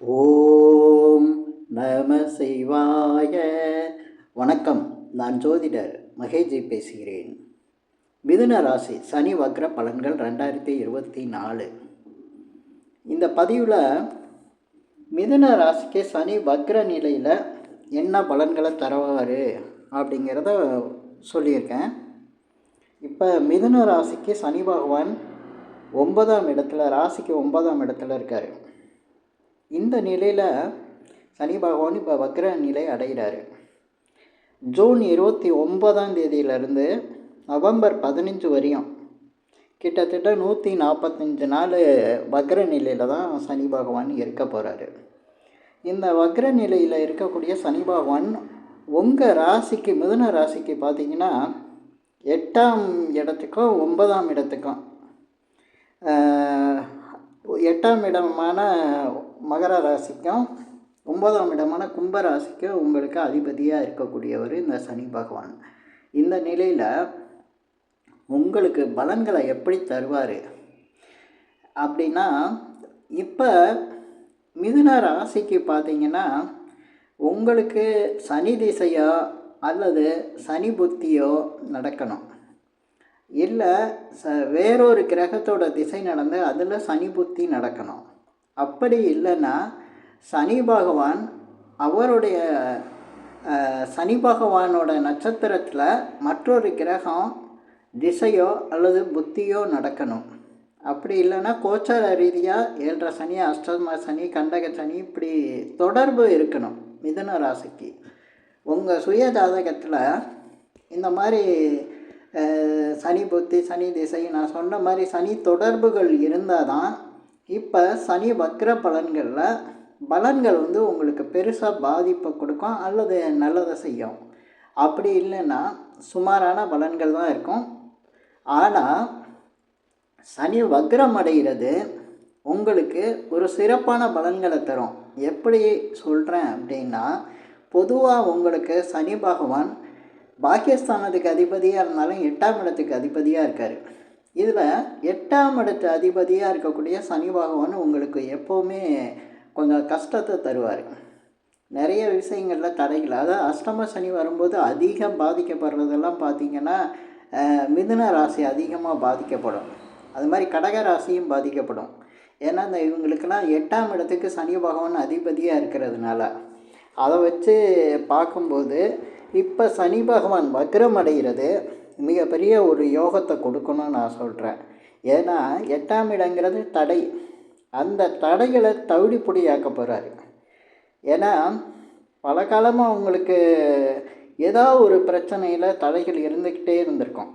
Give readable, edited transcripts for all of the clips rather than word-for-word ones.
ஓம் நம சிவாய. வணக்கம். நான் ஜோதிடர் மகேஜி பேசுகிறேன். மிதுன ராசி சனி வக்ர பலன்கள் 2024. இந்த பதிவில் மிதுன ராசிக்கு சனி வக்ர நிலையில் என்ன பலன்களை தருவார் அப்படிங்கிறத சொல்லியிருக்கேன். இப்போ மிதுன ராசிக்கு சனி பகவான் 9ஆம் இடத்துல, ராசிக்கு 9ஆம் இடத்துல இருக்கார். இந்த நிலையில் சனி பகவான் இப்போ வக்ர நிலை அடைகிறாரு. ஜூன் 29ஆம் தேதியிலிருந்து நவம்பர் 15 வரையும் கிட்டத்தட்ட 145 நாள் வக்ர நிலையில் தான் சனி பகவான் இருக்க போகிறாரு. இந்த வக்ர நிலையில் இருக்கக்கூடிய சனி பகவான் உங்கள் ராசிக்கு, மிதுன ராசிக்கு பார்த்திங்கன்னா 8ஆம் இடத்துக்கும் 9ஆம் இடத்துக்கும், 8ஆம் இடமான மகர ராசிக்கும் 9ஆம் இடமான கும்ப ராசிக்கும் உங்களுக்கு அதிபதியாக இருக்கக்கூடியவர் இந்த சனி பகவான். இந்த நிலையில் உங்களுக்கு பலன்களை எப்படி தருவார் அப்படின்னா, இப்போ மிதுன ராசிக்கு பார்த்திங்கன்னா உங்களுக்கு சனி திசையோ அல்லது சனி புத்தியோ நடக்கணும், இல்லை வேறொரு கிரகத்தோட திசை நடந்து அதில் சனி புத்தி நடக்கணும். அப்படி இல்லைன்னா சனி பகவான் அவருடைய சனி பகவானோட நட்சத்திரத்தில் மற்றொரு கிரகம் திசையோ அல்லது புத்தியோ நடக்கணும். அப்படி இல்லைன்னா கோச்சார ரீதியாக 7.5 சனி, அஷ்டம சனி, கண்டக சனி இப்படி தொடர்பு இருக்கணும். மிதுன ராசிக்கு உங்கள் சுய ஜாதகத்தில் இந்த மாதிரி சனி புத்தி, சனி திசை, நான் சொன்ன மாதிரி சனி தொடர்புகள் இருந்தால் தான் இப்போ சனி வக்ர பலன்கள் உங்களுக்கு பெருசாக பாதிப்பை கொடுக்கும் அல்லது நல்லதை செய்யும். அப்படி இல்லைன்னா சுமாரான பலன்கள் தான் இருக்கும். ஆனால் சனி வக்ரம் அடைகிறது உங்களுக்கு ஒரு சிறப்பான பலன்களை தரும். எப்படி சொல்கிறேன் அப்படின்னா, பொதுவாக உங்களுக்கு சனி பகவான் பாக்கியஸ்தானத்துக்கு அதிபதியாக இருந்தாலும் 8ஆம் இடத்துக்கு அதிபதியாக இருக்கார். இதில் 8ஆம் இடத்து அதிபதியாக இருக்கக்கூடிய சனி பகவான் உங்களுக்கு எப்போவுமே கொஞ்சம் கஷ்டத்தை தருவார். நிறைய விஷயங்களில் தடைகள், அதாவது அஷ்டம சனி வரும்போது அதிகம் பாதிக்கப்படுறதெல்லாம் பார்த்திங்கன்னா மிதுன ராசி அதிகமாக பாதிக்கப்படும். அது மாதிரி கடக ராசியும் பாதிக்கப்படும். ஏன்னா இந்த இவங்களுக்கெல்லாம் 8ஆம் இடத்துக்கு சனி பகவான் அதிபதியாக இருக்கிறதுனால அதை வச்சு பார்க்கும்போது இப்போ சனி பகவான் வக்ரம் அடைகிறது மிகப்பெரிய ஒரு யோகத்தை கொடுக்கணும்னு நான் சொல்கிறேன். ஏன்னா 8ஆம் இடங்கிறது தடை, அந்த தடைகளை தவிடுபொடியாக்க போகிறாரு. ஏன்னா பல காலமாக உங்களுக்கு ஏதாவது ஒரு பிரச்சனையில் தடைகள் இருந்துக்கிட்டே இருந்திருக்கும்.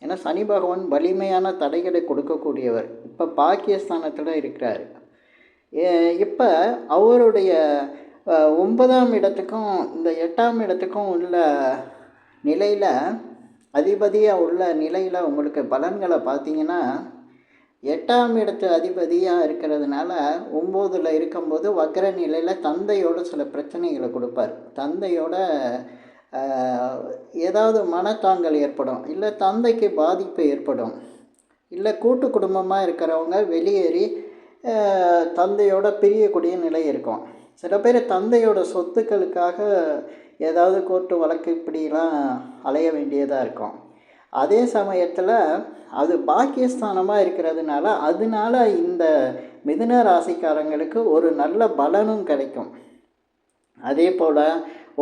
ஏன்னா சனி பகவான் வலிமையான தடைகளை கொடுக்கக்கூடியவர். இப்போ பாக்கியஸ்தானத்தில் இருக்கிறார். இப்போ அவருடைய 9ஆம் இடத்துக்கும் இந்த 8ஆம் இடத்துக்கும் உள்ள நிலையில், அதிபதியாக உள்ள நிலையில் உங்களுக்கு பலன்களை பார்த்திங்கன்னா 8ஆம் இடத்து அதிபதியாக இருக்கிறதுனால 9ல் இருக்கும்போது வக்ர நிலையில் தந்தையோட சில பிரச்சனைகளை கொடுப்பார். தந்தையோட ஏதாவது மனத்தாங்கல் ஏற்படும், இல்லை தந்தைக்கு பாதிப்பு ஏற்படும், இல்லை கூட்டு குடும்பமாக இருக்கிறவங்க வெளியேறி தந்தையோட பிரியக்கூடிய நிலை இருக்கும். சில பேர் தந்தையோட சொத்துக்களுக்காக ஏதாவது கோர்ட்டு வழக்கு இப்படிலாம் அலைய வேண்டியதாக இருக்கும். அதே சமயத்தில் அது பாக்கியஸ்தானமாக இருக்கிறதுனால அதனால இந்த மிதுன ராசிக்காரங்களுக்கு ஒரு நல்ல பலனும் கிடைக்கும். அதே போல்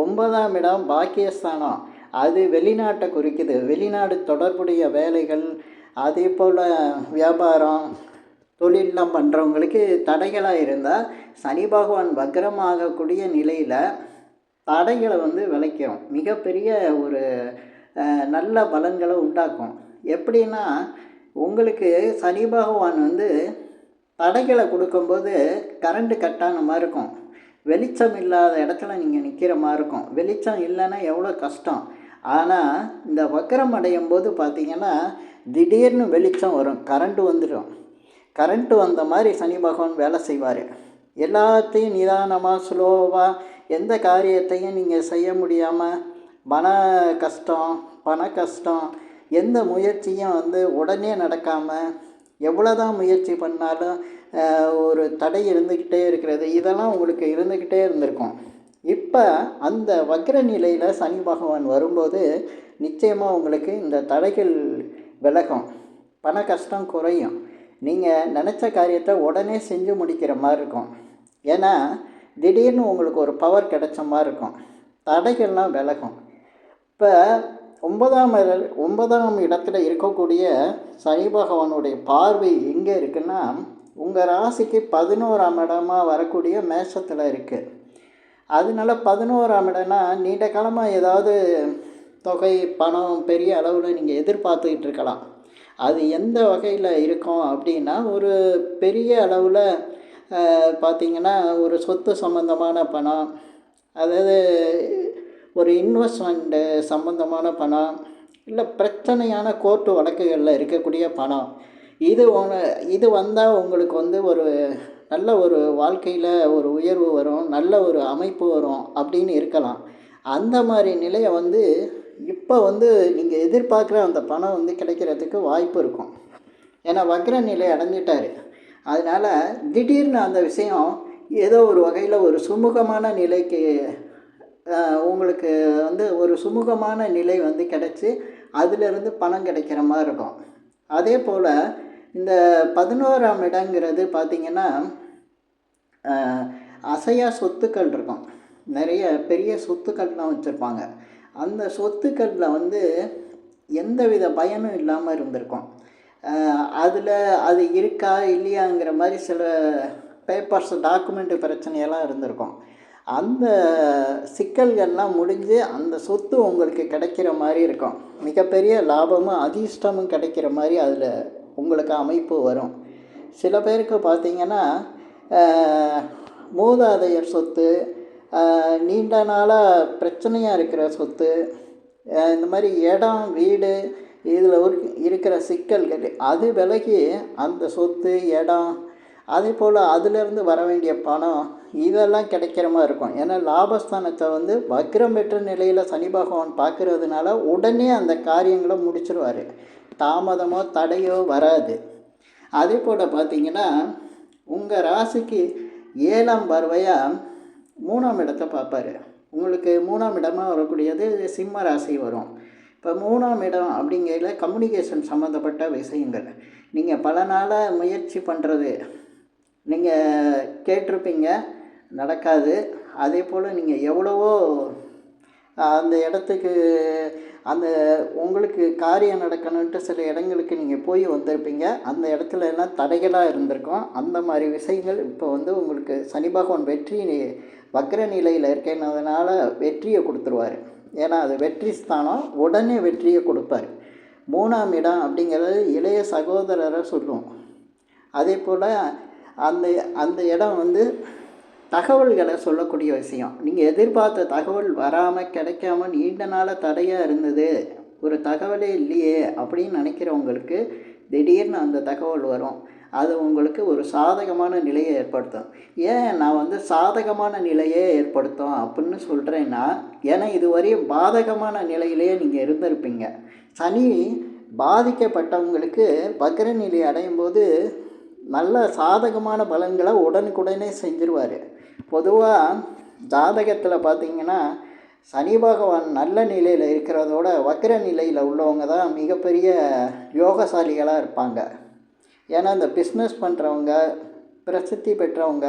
9ஆம் இடம் பாக்கியஸ்தானம், அது வெளிநாட்டை குறிக்குது. வெளிநாடு தொடர்புடைய வேலைகள், அதே போல் வியாபாரம், தொழிலெலாம் பண்ணுறவங்களுக்கு தடைகளாக இருந்தால் சனி பகவான் வக்ரமாகக்கூடிய நிலையில் தடைகளை விளைக்கும். மிகப்பெரிய ஒரு நல்ல பலன்களை உண்டாக்கும். எப்படின்னா, உங்களுக்கு சனி பகவான் தடைகளை கொடுக்கும்போது கரண்ட்டு கட்டான மாதிரி இருக்கும். வெளிச்சம் இல்லாத இடத்துல நீங்கள் நிற்கிற மாதிரி இருக்கும். வெளிச்சம் இல்லைன்னா எவ்வளோ கஷ்டம். ஆனால் இந்த வக்ரம் அடையும் போது பார்த்திங்கன்னா திடீர்னு வெளிச்சம் வரும், கரண்ட்டு வந்துடும். கரண்ட்டு வந்த மாதிரி சனி பகவான் வேலை செய்வார். எல்லாத்தையும் நிதானமாக ஸ்லோவாக, எந்த காரியத்தையும் நீங்கள் செய்ய முடியாமல் பண கஷ்டம், எந்த முயற்சியும் உடனே நடக்காமல் எவ்வளோ தான் முயற்சி பண்ணாலும் ஒரு தடை இருந்துக்கிட்டே இருக்கிறது, இதெல்லாம் உங்களுக்கு இருந்துக்கிட்டே இருந்திருக்கும். இப்போ அந்த வக்ர நிலையில் சனி பகவான் வரும்போது நிச்சயமாக உங்களுக்கு இந்த தடைகள் விலகும், பண கஷ்டம் குறையும், நீங்கள் நினச்ச காரியத்தை உடனே செஞ்சு முடிக்கிற மாதிரி இருக்கும். ஏன்னா திடீர்னு உங்களுக்கு ஒரு பவர் கிடைச்ச மாதிரி இருக்கும், தடைகள்லாம் விலகும். இப்போ 9ஆம் இடத்துல இருக்கக்கூடிய சனி பகவானுடைய பார்வை எங்கே இருக்குன்னா உங்கள் ராசிக்கு 11ஆம் இடமாக வரக்கூடிய மேஷத்தில் இருக்குது. அதனால 11ஆம் இடம்னா நீண்ட காலமாக ஏதாவது தொகை பணம் பெரிய அளவில் நீங்கள் எதிர்பார்த்துக்கிட்டு இருக்கலாம். அது எந்த வகையில் இருக்கும் அப்படின்னா ஒரு பெரிய அளவில் பார்த்திங்கன்னா ஒரு சொத்து சம்பந்தமான பணம், அதாவது ஒரு இன்வெஸ்ட்மெண்ட்டு சம்மந்தமான பணம், இல்லை பிரச்சனையான கோர்ட்டு வழக்குகளில் இருக்கக்கூடிய பணம், இது வந்தால் உங்களுக்கு வந்து ஒரு நல்ல ஒரு வாழ்க்கையில் ஒரு உயர்வு வரும், நல்ல ஒரு அமைப்பு வரும் அப்படின்னு இருக்கலாம். அந்த மாதிரி நிலையை வந்து இப்போ வந்து நீங்கள் எதிர்பார்க்குற அந்த பணம் வந்து கிடைக்கிறதுக்கு வாய்ப்பு இருக்கும். ஏன்னா வக்ர நிலை அடைஞ்சிட்டார். அதனால் திடீர்னு அந்த விஷயம் ஏதோ ஒரு வகையில் ஒரு சுமூகமான நிலைக்கு உங்களுக்கு வந்து ஒரு சுமூகமான நிலை வந்து கிடச்சி அதிலிருந்து பணம் கிடைக்கிற மாதிரி இருக்கும். அதே போல் இந்த 11ஆம் இடங்கிறது பார்த்திங்கன்னா அசையா சொத்துக்கள் இருக்கும், நிறைய பெரிய சொத்துக்கள்லாம் வச்சுருப்பாங்க. அந்த சொத்துக்களில் வந்து எந்தவித பயனும் இல்லாமல் இருந்திருக்கும். அதில் அது இருக்கா இல்லையாங்கிற மாதிரி சில பேப்பர்ஸ் டாக்குமெண்ட்டு பிரச்சனையெல்லாம் இருந்திருக்கும். அந்த சிக்கல்கள்லாம் முடிஞ்சு அந்த சொத்து உங்களுக்கு கிடைக்கிற மாதிரி இருக்கும். மிகப்பெரிய லாபமும் அதிர்ஷ்டமும் கிடைக்கிற மாதிரி அதில் உங்களுக்கு அமைப்பு வரும். சில பேருக்கு பார்த்திங்கன்னா மூதாதையர் சொத்து, நீண்ட நாளாக பிரச்சனையாக இருக்கிற சொத்து, இந்த மாதிரி இடம் வீடு இதில் இருக்கிற சிக்கல்கள் அது விலகி அந்த சொத்து இடம் அதே போல் அதிலேருந்து வர வேண்டிய பணம் இதெல்லாம் கிடைக்கிற மாதிரி இருக்கும். ஏன்னா லாபஸ்தானத்தை வந்து வக்ரம் பெற்ற நிலையில் சனி பகவான் பார்க்குறதுனால உடனே அந்த காரியங்களை முடிச்சிருவார், தாமதமோ தடையோ வராது. அதே போல் பார்த்திங்கன்னா உங்கள் ராசிக்கு 7ஆம் பார்வையாக 3ஆம் இடத்தை பார்ப்பார். உங்களுக்கு 3ஆம் இடமாக வரக்கூடியது சிம்ம ராசி வரும். இப்போ 3ஆம் இடம் அப்படிங்கிறதுல கம்யூனிகேஷன் சம்மந்தப்பட்ட விஷயங்கள், நீங்கள் பல நாளாக முயற்சி பண்ணுறது நீங்கள் கேட்டிருப்பீங்க, நடக்காது. அதே போல் நீங்கள் எவ்வளவோ அந்த இடத்துக்கு அந்த உங்களுக்கு காரியம் நடக்கணுன்ட்டு சில இடங்களுக்கு நீங்கள் போய் வந்திருப்பீங்க, அந்த இடத்துல எல்லாம் தடைகளாக இருந்திருக்கும். அந்த மாதிரி விஷயங்கள் இப்போ வந்து உங்களுக்கு சனி பகவான் வெற்றி வக்ர நிலையில் இருக்கிறதுனால வெற்றியை கொடுத்துருவார். ஏன்னா அது வெற்றி ஸ்தானம், உடனே வெற்றியை கொடுப்பார். 3ஆம் இடம் அப்படிங்கிறது இளைய சகோதரரை சொல்லும். அதே போல் அந்த அந்த இடம் வந்து தகவல்களை சொல்லக்கூடிய விஷயம். நீங்கள் எதிர்பார்த்த தகவல் வராமல் கிடைக்காம நீண்ட நாளாக தடையாக இருந்தது, ஒரு தகவலே இல்லையே அப்படின்னு நினைக்கிறவங்களுக்கு திடீர்னு அந்த தகவல் வரும். அது உங்களுக்கு ஒரு சாதகமான நிலையை ஏற்படுத்தும். ஏன் நான் வந்து சாதகமான நிலையே ஏற்படுத்தும் அப்படின்னு சொல்கிறேன்னா, ஏன்னா இதுவரையும் பாதகமான நிலையிலேயே நீங்கள் இருந்திருப்பீங்க. சனி பாதிக்கப்பட்டவங்களுக்கு வக்ர நிலை அடையும் போது நல்ல சாதகமான பலன்களை உடனுக்குடனே செஞ்சிருவார். பொதுவாக ஜாதகத்தில் பார்த்திங்கன்னா சனி பகவான் நல்ல நிலையில் இருக்கிறதோட வக்ர நிலையில் உள்ளவங்க தான் மிகப்பெரிய யோகசாலிகளாக இருப்பாங்க. ஏன்னா இந்த பிஸ்னஸ் பண்ணுறவங்க, பிரசித்தி பெற்றவங்க,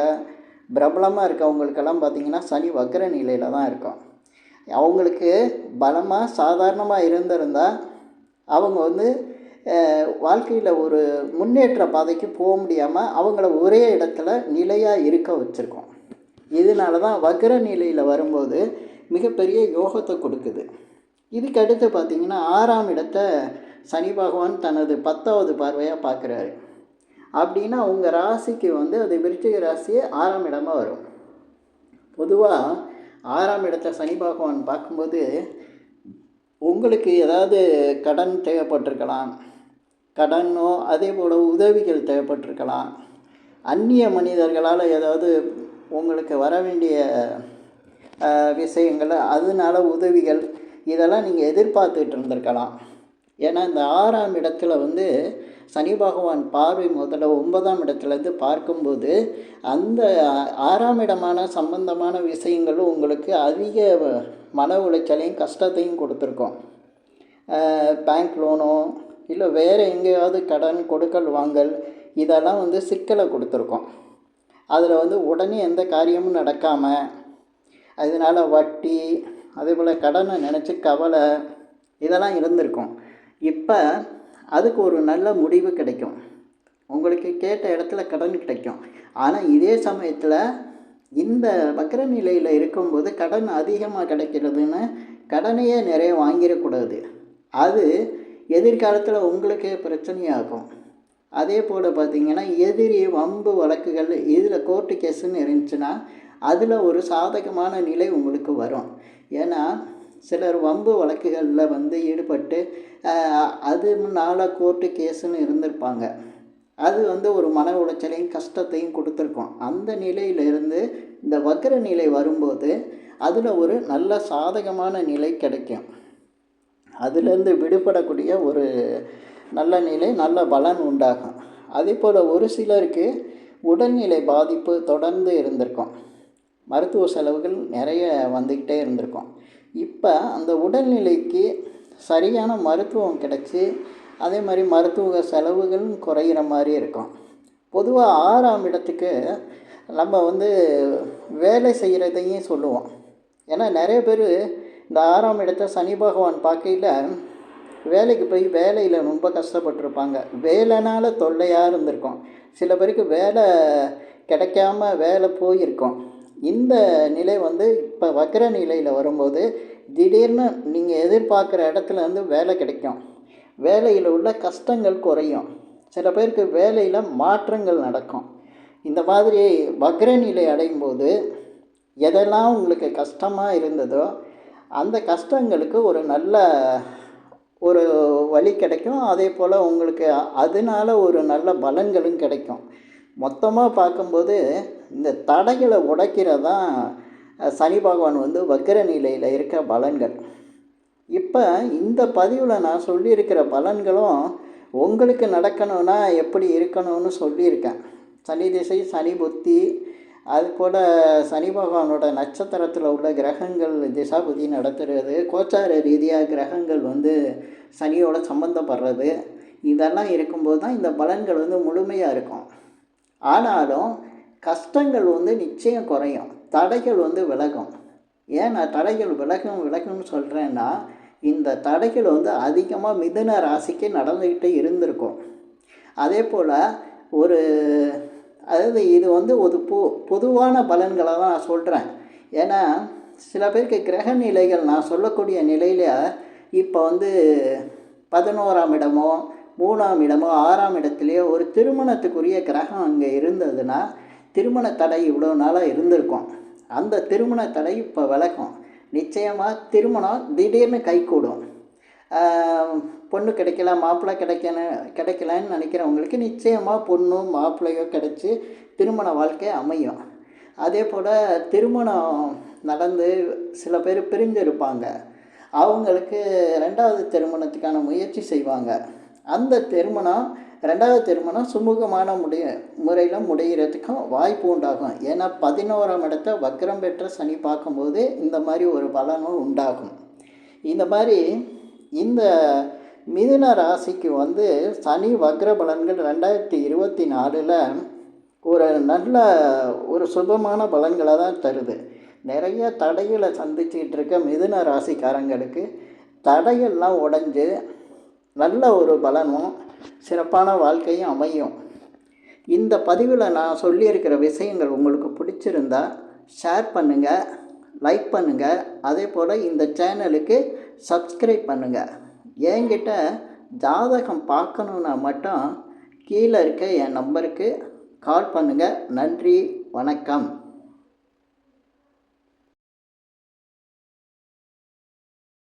பிரபலமாக இருக்கவங்களுக்கெல்லாம் பார்த்திங்கன்னா சனி வக்ர நிலையில் தான் இருக்கும். அவங்களுக்கு பலமாக சாதாரணமாக இருந்திருந்தால் அவங்க வந்து வாழ்க்கையில் ஒரு முன்னேற்ற பாதைக்கு போக முடியாமல் அவங்கள ஒரே இடத்துல நிலையாக இருக்க வச்சுருக்கோம். இதனால தான் வக்ர நிலையில் வரும்போது மிகப்பெரிய யோகத்தை கொடுக்குது. இதுக்கு அடுத்து பார்த்திங்கன்னா 6ஆம் இடத்தை சனி பகவான் தனது 10வது பார்வையாக பார்க்குறாரு. அப்படின்னா உங்கள் ராசிக்கு வந்து அது விருச்சிக ராசியே 6ஆம் இடமாக வரும். பொதுவாக 6ஆம் இடத்தை சனி பகவான் பார்க்கும்போது உங்களுக்கு ஏதாவது கடன் தேவைப்பட்டிருக்கலாம், கடனோ அதே போல் உதவிகள் தேவைப்பட்டிருக்கலாம், அந்நிய மனிதர்களால் ஏதாவது உங்களுக்கு வர வேண்டிய விஷயங்கள் அதனால உதவிகள் இதெல்லாம் நீங்கள் எதிர்பார்த்துக்கிட்டு இருந்திருக்கலாம். ஏன்னா இந்த 6ஆம் இடத்துல வந்து சனி பகவான் பார்வை முதல்ல 9ஆம் இடத்துலேருந்து பார்க்கும்போது அந்த 6ஆம் இடமான சம்பந்தமான விஷயங்களும் உங்களுக்கு அதிக மன உளைச்சலையும் கஷ்டத்தையும் கொடுத்துருக்கோம். பேங்க் லோனோ இல்லை வேறு எங்கேயாவது கடன் கொடுக்கல் வாங்கல் இதெல்லாம் வந்து சிக்கலை கொடுத்துருக்கோம். அதில் வந்து உடனே எந்த காரியமும் நடக்காமல் அதனால் வட்டி அதேபோல் கடனை நினச்சி கவலை இதெல்லாம் இருந்திருக்கும். இப்போ அதுக்கு ஒரு நல்ல முடிவு கிடைக்கும். உங்களுக்கு கேட்ட இடத்துல கடன் கிடைக்கும். ஆனால் இதே சமயத்தில் இந்த வக்ர நிலையில் இருக்கும்போது கடன் அதிகமாக கிடைக்கிறதுன்னு கடனையே நிறைய வாங்கிடக்கூடாது. அது எதிர்காலத்தில் உங்களுக்கே பிரச்சனையாகும். அதே போல் பார்த்திங்கன்னா எதிரி வம்பு வழக்குகள் இதில் கோர்ட்டு கேஸுன்னு இருந்துச்சுன்னா அதில் ஒரு சாதகமான நிலை உங்களுக்கு வரும். ஏன்னா சிலர் வம்பு வழக்குகளில் வந்து ஈடுபட்டு அது முன்னால் கோர்ட்டு கேஸுன்னு இருந்திருப்பாங்க. அது வந்து ஒரு மன உளைச்சலையும் கஷ்டத்தையும் கொடுத்துருக்கோம். அந்த நிலையிலிருந்து இந்த வக்ர நிலை வரும்போது அதில் ஒரு நல்ல சாதகமான நிலை கிடைக்கும். அதிலேருந்து விடுபடக்கூடிய ஒரு நல்ல நிலை நல்ல பலன் உண்டாகும். அதே போல் ஒரு சிலருக்கு உடல்நிலை பாதிப்பு தொடர்ந்து இருந்திருக்கும். மருத்துவ செலவுகள் நிறைய வந்துக்கிட்டே இருந்திருக்கும். இப்போ அந்த உடல்நிலைக்கு சரியான மருத்துவம் கிடச்சி அதே மாதிரி மருத்துவ செலவுகளும் குறையிற மாதிரி இருக்கும். பொதுவாக 6ஆம் இடத்துக்கு நம்ம வந்து வேலை செய்கிறதையும் சொல்லுவோம். ஏன்னா நிறைய பேர் இந்த 6ஆம் இடத்தை சனி பகவான் பார்க்கையில் வேலைக்கு போய் வேலையில் ரொம்ப கஷ்டப்பட்டிருப்பாங்க. வேலைனால தொல்லையாக இருந்திருக்கும். சில பேருக்கு வேலை கிடைக்காம வேலை போயிருக்கோம். இந்த நிலை வந்து இப்போ வக்ர நிலையில் வரும்போது திடீர்னு நீங்கள் எதிர்பார்க்குற இடத்துலேருந்து வேலை கிடைக்கும். வேலையில் உள்ள கஷ்டங்கள் குறையும். சில பேருக்கு வேலையில் மாற்றங்கள் நடக்கும். இந்த மாதிரி வக்ர நிலை அடையும் போது எதெல்லாம் உங்களுக்கு கஷ்டமாக இருந்ததோ அந்த கஷ்டங்களுக்கு ஒரு நல்ல ஒரு வழி கிடைக்கும். அதே போல் உங்களுக்கு அதனால் ஒரு நல்ல பலன்களும் கிடைக்கும். மொத்தமாக பார்க்கும்போது இந்த தடைகளை உடைக்கிறதான் சனி பகவான் வந்து வக்ர நிலையில் இருக்க பலன்கள். இப்போ இந்த பதிவில் நான் சொல்லியிருக்கிற பலன்களும் உங்களுக்கு நடக்கணும்னா எப்படி இருக்கணும்னு சொல்லியிருக்கேன். சனி திசை, சனி புத்தி, அதுபோல் சனி பகவானோட நட்சத்திரத்தில் உள்ள கிரகங்கள் திசாபுத்தி நடத்துகிறது, கோச்சார ரீதியாக கிரகங்கள் வந்து சனியோட சம்மந்தப்படுறது, இதெல்லாம் இருக்கும்போது தான் இந்த பலன்கள் வந்து முழுமையாக இருக்கும். ஆனாலும் கஷ்டங்கள் வந்து நிச்சயம் குறையும், தடைகள் வந்து விலகும். ஏன் நான் தடைகள் விலகும்னு சொல்கிறேன்னா, இந்த தடைகள் வந்து அதிகமாக மிதுன ராசிக்கு நடந்துக்கிட்டே இருந்திருக்கும். அதே போல் அதாவது இது வந்து ஒரு பொதுவான பலன்களை தான் நான் சொல்கிறேன். ஏன்னா சில பேருக்கு கிரக நிலைகள் நான் சொல்லக்கூடிய நிலையில் இப்போ வந்து 11ஆம் இடமோ 3ஆம் இடமோ 6ஆம் இடத்துலையோ ஒரு திருமணத்துக்குரிய கிரகம் அங்கே இருந்ததுன்னா திருமண தடை இவ்வளோ நாளாக இருந்திருக்கும். அந்த திருமண தடை இப்போ விலகும். நிச்சயமாக திருமணம் திடீர்னு கைகூடும். பொண்ணு கிடைக்கல, மாப்பிள்ளை கிடைக்கலன்னு நினைக்கிறவங்களுக்கு நிச்சயமாக பொண்ணும் மாப்பிள்ளையோ கிடச்சி திருமண வாழ்க்கை அமையும். அதே போல் திருமணம் நடந்து சில பேர் பிரிஞ்சிருப்பாங்க. அவங்களுக்கு 2வது திருமணத்துக்கான முயற்சி செய்வாங்க. அந்த திருமணம் 2வது திருமணம் சுமூகமான முறையில் முடிகிறதுக்கும் வாய்ப்பு உண்டாகும். ஏன்னா 11ஆம் இடத்தை வக்ரம் பெற்ற சனி பார்க்கும்போது இந்த மாதிரி ஒரு பலனும் உண்டாகும். இந்த மாதிரி இந்த மிதுன ராசிக்கு வந்து சனி வக்ர பலன்கள் 2024 ஒரு நல்ல ஒரு சுபமான பலன்களை தான் தருது. நிறைய தடைகளை சந்திச்சுக்கிட்டு இருக்க மிதுன ராசிக்காரங்களுக்கு தடைகள்லாம் உடைஞ்சு நல்ல ஒரு பலனும் சிறப்பான வாழ்க்கையும் அமையும். இந்த பதிவில் நான் சொல்லியிருக்கிற விஷயங்கள் உங்களுக்கு பிடிச்சிருந்தா ஷேர் பண்ணுங்கள், லைக் பண்ணுங்கள். அதே போல் இந்த சேனலுக்கு சப்ஸ்கிரைப் பண்ணுங்கள். என்கிட்ட ஜாதகம் பார்க்கணுன்னா மட்டும் கீழே இருக்க என் நம்பருக்கு கால் பண்ணுங்கள். நன்றி, வணக்கம்.